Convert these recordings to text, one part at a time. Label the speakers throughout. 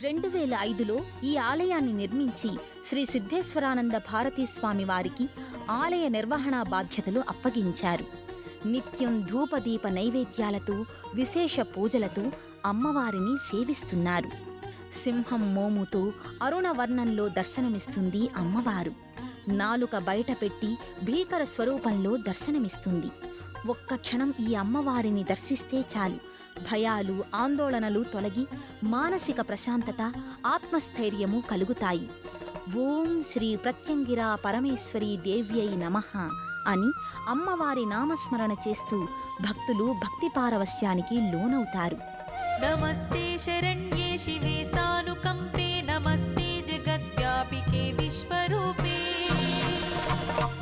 Speaker 1: 2005లో ఈ ఆలయాన్ని నిర్మించి శ్రీ సిద్ధేశ్వరానంద భారతీ స్వామి వారికి ఆలయ నిర్వహణ బాధ్యతలు అప్పగించారు. నిత్యం ధూపదీప నైవేద్యాలతో విశేష పూజలతో అమ్మవారిని సేవిస్తున్నారు. సింహం మోముతో అరుణవర్ణంలో దర్శనమిస్తుంది అమ్మవారు. నాలుక బయటపెట్టి భీకర స్వరూపంలో దర్శనమిస్తుంది. ఒక్క క్షణం ఈ అమ్మవారిని దర్శిస్తే చాలు భయాలు ఆందోళనలు తొలగి మానసిక ప్రశాంతత ఆత్మస్థైర్యము కలుగుతాయి. ఓం శ్రీ ప్రత్యంగిరా పరమేశ్వరీ దేవ్యై నమః అని అమ్మవారి నామస్మరణ చేస్తూ భక్తులు భక్తి పారవస్యానికి లోనవుతారు.
Speaker 2: నమస్తే శరణ్యే శివే సానుకంపే నమస్తే జగద్వ్యాపికే విశ్వరూపే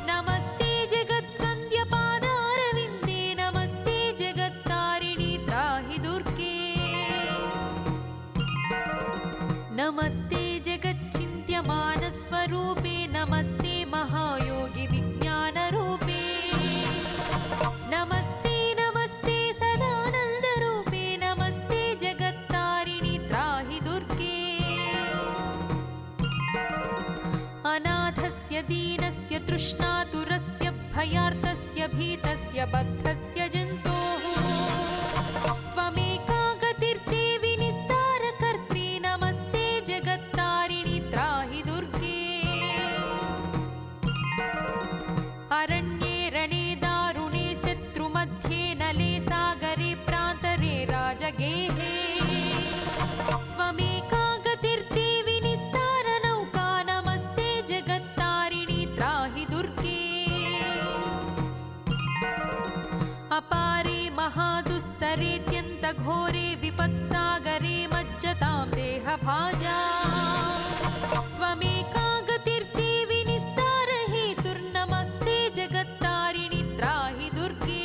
Speaker 2: నమస్తే జగద్వంద్య పాదారవిందే నమస్తే జగత్తారిణి త్రాహి దుర్గే నమస్తే జగచ్చింత్యమాన స్వరూపే నమస్తే మహాయోగి విజ్ఞాన రూపే నమస్తే నమస్తే సదానంద రూపే నమస్తే జగత్తారిణి త్రాహి దుర్గే అనాథస్య దీనస్య తృష్ణాతురస్య భయార్తస్య భీతస్య బద్ధస్య జంతోః త్వమేకా గతిర్దేవి నిస్తారకర్త్రీ నమస్తే జగత్తారిణి త్రాహి దుర్గే అరణ్యే రణే దారుణే శత్రుమధ్యే నలే సాగరే ప్రాంతరే రాజగేహే త్వమేకా గతిర్దేవి నిస్తారనౌకా నమస్తే జగత్తారిణి త్రాహి దుర్గే అపారే మహాదుస్తరేత్యంత ఘోరే విపత్సాగరే మజ్జతాం దేహభాజా త్వమేకా గతిర్దేవి నిస్తార హేతుర్నమస్తే జగత్తారిణి త్రాహి దుర్గే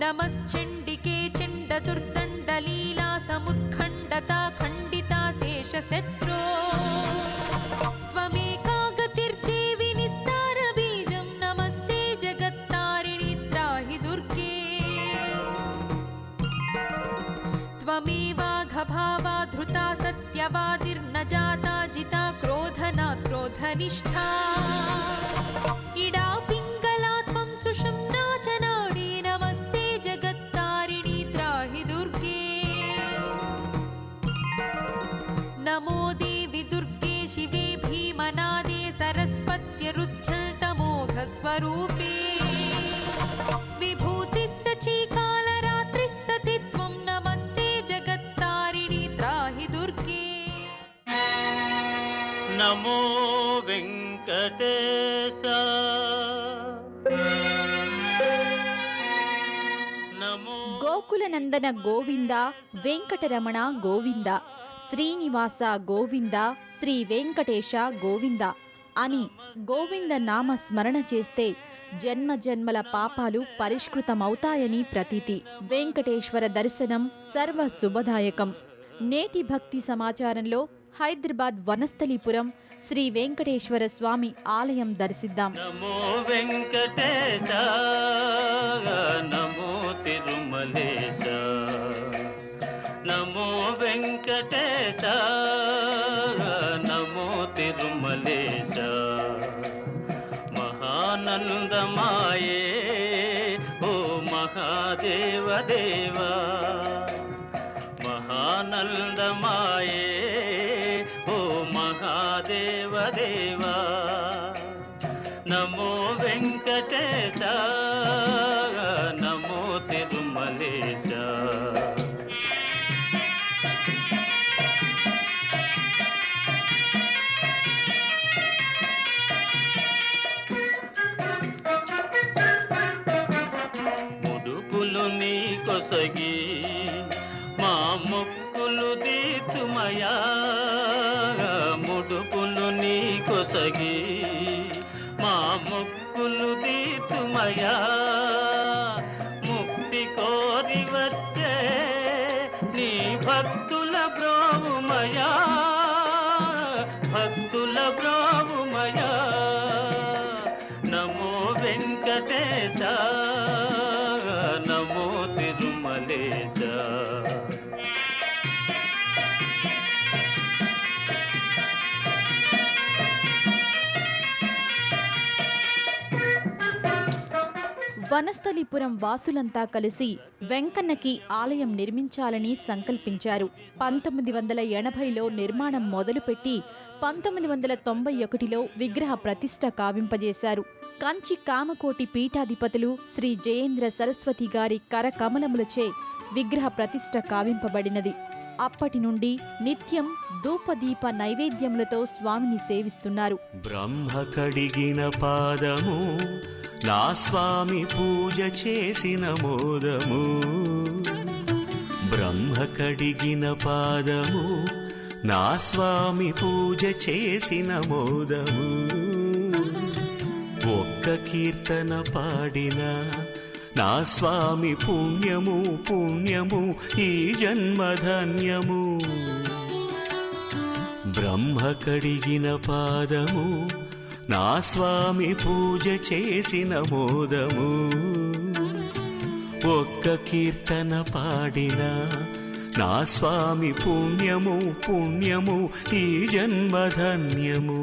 Speaker 2: నమశ్చండికే చండదుర్దండలీలా సముత్ఖండతా ఖండితా శేషశత్రో త్వమేకా గతిర్దేవి నిస్తార బీజం నమస్తే జగత్తారిణి త్రాహి దుర్గే త్వమేవాఘభావా ధృతా సత్యవాదిర్న జాతా జితా క్రోధనా క్రోధనిష్ఠా ఇడా పింగళా త్వం సుషుమ్నా చ నాడీ నమస్తే జగత్తారిణి త్రాహి దుర్గే నమో దేవి దుర్గే శివే భీమనాదే సరస్వత్యరుధ్యల్తమోఘ స్వరూపే విభూతిః సచీకాలరాత్రిః సతి త్వం నమస్తే జగత్తారిణి త్రాహి దుర్గే
Speaker 3: నమో వెంకటేశ నమో
Speaker 4: గోకులనందన గోవింద వెంకటరమణ గోవింద శ్రీనివాస గోవింద శ్రీ వెంకటేశ గోవింద అని గోవింద నామ స్మరణ చేస్తే జన్మ జన్మల పాపాలు పరిష్కృతమవుతాయని ప్రతీతి. వెంకటేశ్వర దర్శనం సర్వ శుభదాయకం. నేటి భక్తి సమాచారంలో హైదరాబాద్ వనస్థలీపురం శ్రీ వెంకటేశ్వర స్వామి ఆలయం దర్శిద్దాం.
Speaker 3: నమో వెంకటేశ నమో తిరుమలేశ నమో వెంకటేశ నమో తిరుమలేశ మహానందమాయే ఓ మహాదేవ దేవా మహానందమాయే ఓ మహాదేవ దేవా నమో వెంకటేశ నమో తిరుమలేశ ముడుపులు నీ కొసగి మా మొక్కులు దీతుమయా ముడుపులు నీ కొసగి మా మొక్కులు దీతుమయా ముక్తి కోరి వచ్చే నీ భక్తుల బ్రోవుమయా భక్తుల బ్రోవుమయా నమో వెంకటేశ నమో తిరుమలేశ
Speaker 4: వనస్థలిపురం వాసులంతా కలిసి వెంకన్నకి ఆలయం నిర్మించాలని సంకల్పించారు. 1980లో నిర్మాణం మొదలుపెట్టి 1991లో విగ్రహ ప్రతిష్ఠ కావింపజేశారు. కంచి కామకోటి పీఠాధిపతులు శ్రీ జయేంద్ర సరస్వతి గారి కరకమలములచే విగ్రహ ప్రతిష్ఠ కావింపబడినది. అప్పటి నుండి నిత్యం ధూపదీప నైవేద్యములతో స్వామిని సేవిస్తున్నారు.
Speaker 5: బ్రహ్మ కడిగిన పాదము నా స్వామి పూజ చేసిన మోదము, బ్రహ్మ కడిగిన పాదము నా స్వామి పూజ చేసిన మోదము. ఒక్క కీర్తన పాడిన నా స్వామి పుణ్యము పుణ్యము ఈ జన్మధన్యము. బ్రహ్మ కడిగిన పాదము నా స్వామి పూజ చేసిన మోదము. ఒక్క కీర్తన పాడిన నా స్వామి పుణ్యము పుణ్యము ఈ జన్మధన్యము.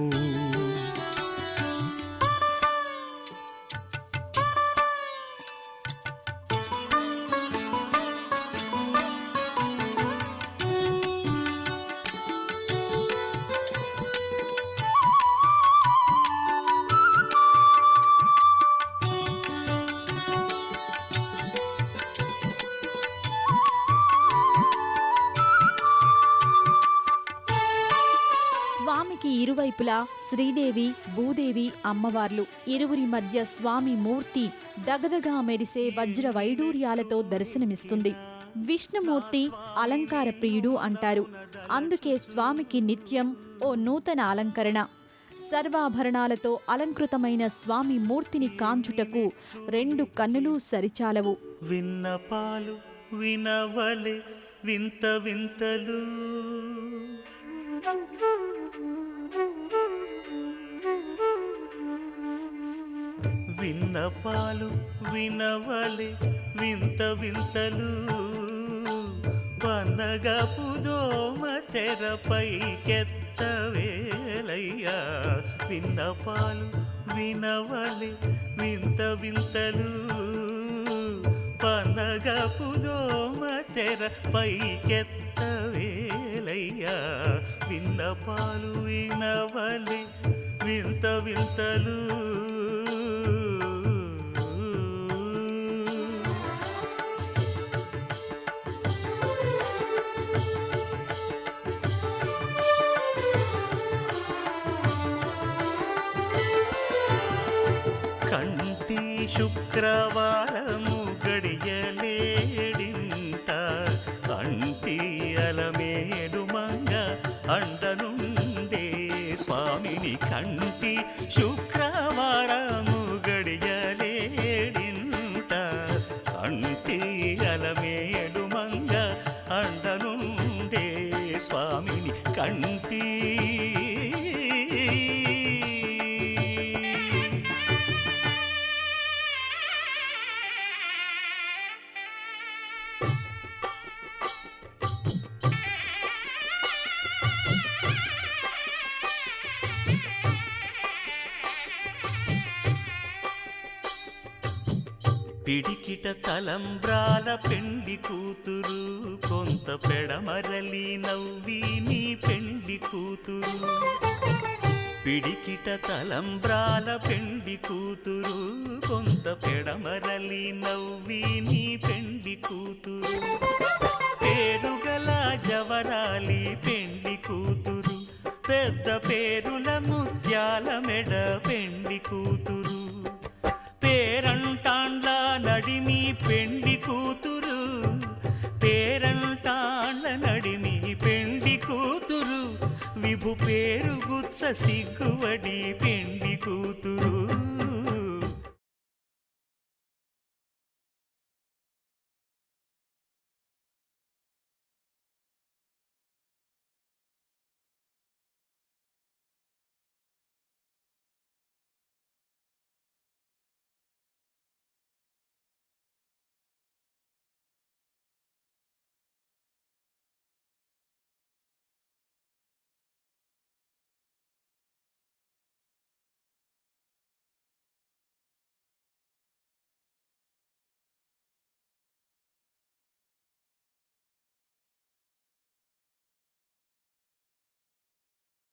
Speaker 4: స్వామికి ఇరువైపులా శ్రీదేవి భూదేవి అమ్మవార్లు. ఇరువురి మధ్య స్వామి మూర్తి దగదగా మెరిసే వజ్ర వైడూర్యాలతో దర్శనమిస్తుంది. విష్ణుమూర్తి అలంకార ప్రియుడు అంటారు. అందుకే స్వామికి నిత్యం ఓ నూతన అలంకరణ. సర్వాభరణాలతో అలంకృతమైన స్వామి మూర్తిని కాంచుటకు 2 కన్నులు సరిచాలవు.
Speaker 5: విన్నపాలు వినవలే వింత వింతలు, విన్నపాలు వినవలే వింత వింతలు. పన్నగపు దోమ తెరపైకెత్తవేలయ్యా, విన్నపాలు వినవలే వింత వింతలు. పన్నగపు దోమ తెరపైకెత్తవేలయ్యా, విన్నపాలు వినవలే వింత వింతలు. కంటి శుక్రవారము గడియలేడింట, కంటి అలమేలు మంగ అండనుండే స్వామిని. కంటి శుక్రవారము గడియలేడింట, కంటి అలమేలు మంగ అండనుండే స్వామిని. కంటి పిడికిట తలంబ్రాల పెండ్లి కూతురు, కొంత పెడమరలి నవ్వి నీ పెండ్లి కూతురు. పిడికిట తలంబ్రాల పెండ్లి కూతురు, కొంత పెడమరలి నవ్వి నీ పెండ్లి కూతురు. పేరుగల జవరాలి పెండ్లి కూతురు, పెద్ద పేరుల ముత్యాల మెడ పెండ్లి కూతురు. పేరంటాండ్ల నడిమి పెండ్లి కూతురు, పేరంటాండ్ల నడిమి పెండ్లి కూతురు. విభు పేరు గుత్స సిగ్గువడి పెండ్లి కూతురు.